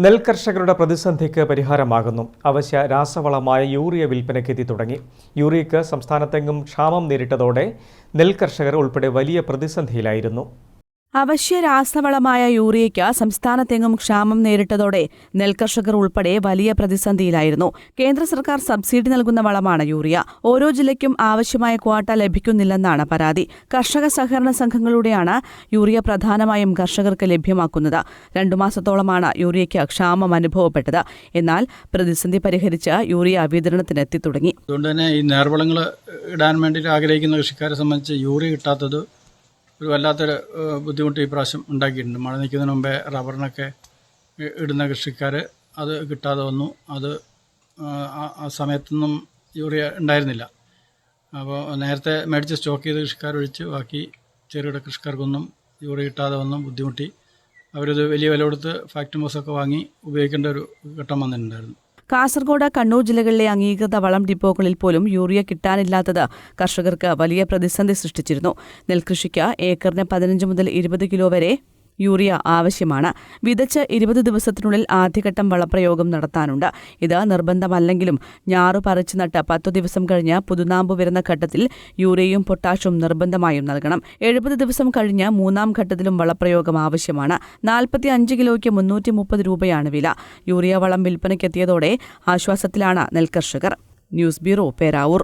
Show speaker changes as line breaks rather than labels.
നെൽകർഷകരുടെ പ്രതിസന്ധിക്ക് പരിഹാരമാകുന്നു. അവശ്യ രാസവളമായ യൂറിയ വിൽപ്പനയ്ക്കെത്തി തുടങ്ങി. യൂറിയയ്ക്ക് സംസ്ഥാനത്തെങ്ങും ക്ഷാമം നേരിട്ടതോടെ നെൽകർഷകർ ഉൾപ്പെടെ വലിയ പ്രതിസന്ധിയിലായിരുന്നു.
അവശ്യ രാസവളമായ യൂറിയയ്ക്ക് സംസ്ഥാനത്തെങ്ങും ക്ഷാമം നേരിട്ടതോടെ നെൽകർഷകർ ഉൾപ്പെടെ വലിയ പ്രതിസന്ധിയിലായിരുന്നു. കേന്ദ്ര സർക്കാർ സബ്സിഡി നൽകുന്ന വളമാണ് യൂറിയ. ഓരോ ജില്ലയ്ക്കും ആവശ്യമായ ക്വാട്ട ലഭിക്കുന്നില്ലെന്നാണ് പരാതി. കർഷക സഹകരണ സംഘങ്ങളിലൂടെയാണ് യൂറിയ പ്രധാനമായും കർഷകർക്ക് ലഭ്യമാക്കുന്നത്. 2 മാസത്തോളമാണ് യൂറിയയ്ക്ക് ക്ഷാമം അനുഭവപ്പെട്ടത്. എന്നാൽ പ്രതിസന്ധി പരിഹരിച്ച് യൂറിയ വിതരണത്തിനെത്തി തുടങ്ങി.
അതുകൊണ്ട് തന്നെ ഈ നേർവളങ്ങൾ ഇടാൻ വേണ്ടി ആഗ്രഹിക്കുന്ന കൃഷിക്കാരെ സംബന്ധിച്ച് യൂറിയ കിട്ടാത്തത് ഒരു വല്ലാത്തൊരു ബുദ്ധിമുട്ട് ഈ പ്രാവശ്യം ഉണ്ടാക്കിയിട്ടുണ്ട്. മഴ നിൽക്കുന്നതിന് മുമ്പേ റബ്ബറിനൊക്കെ ഇടുന്ന കൃഷിക്കാർ അത് കിട്ടാതെ വന്നു. അത് ആ സമയത്തൊന്നും യൂറിയ ഉണ്ടായിരുന്നില്ല. അപ്പോൾ നേരത്തെ മേടിച്ച് സ്റ്റോക്ക് ചെയ്ത കൃഷിക്കാരൊഴിച്ച് ബാക്കി ചെറുകിട കൃഷിക്കാർക്കൊന്നും യൂറിയ കിട്ടാതെ വന്നും ബുദ്ധിമുട്ടി. അവരത് വലിയ വില കൊടുത്ത് ഫാക്ടറി ബസ്സൊക്കെ വാങ്ങി ഉപയോഗിക്കേണ്ട ഒരു ഘട്ടം വന്നിട്ടുണ്ടായിരുന്നു.
കാസർഗോഡ്, കണ്ണൂർ ജില്ലകളിലെ അംഗീകൃത വളം ഡിപ്പോകളിൽ പോലും യൂറിയ കിട്ടാനില്ലാത്തത് കർഷകർക്ക് വലിയ പ്രതിസന്ധി സൃഷ്ടിച്ചിരുന്നു. നെൽകൃഷിക്ക് ഏക്കറിന് 15 മുതൽ 20 കിലോ വരെ യൂറിയ ആവശ്യമാണ്. വിതച്ച് 20 ദിവസത്തിനുള്ളിൽ ആദ്യഘട്ടം വളപ്രയോഗം നടത്താനുണ്ട്. ഇത് നിർബന്ധമല്ലെങ്കിലും ഞാറു പറിച്ചു നട്ട് 10 ദിവസം കഴിഞ്ഞ് പുതുനാമ്പ് വരുന്ന ഘട്ടത്തിൽ യൂറിയയും പൊട്ടാഷും നിർബന്ധമായും നൽകണം. 70 ദിവസം കഴിഞ്ഞ് 3ാം ഘട്ടത്തിലും വളപ്രയോഗം ആവശ്യമാണ്. 45 കിലോയ്ക്ക് 330 രൂപയാണ് വില. യൂറിയ വളം വിൽപ്പനയ്ക്കെത്തിയതോടെ ആശ്വാസത്തിലാണ് നെൽകർഷകർ. News bureau, Peravoor.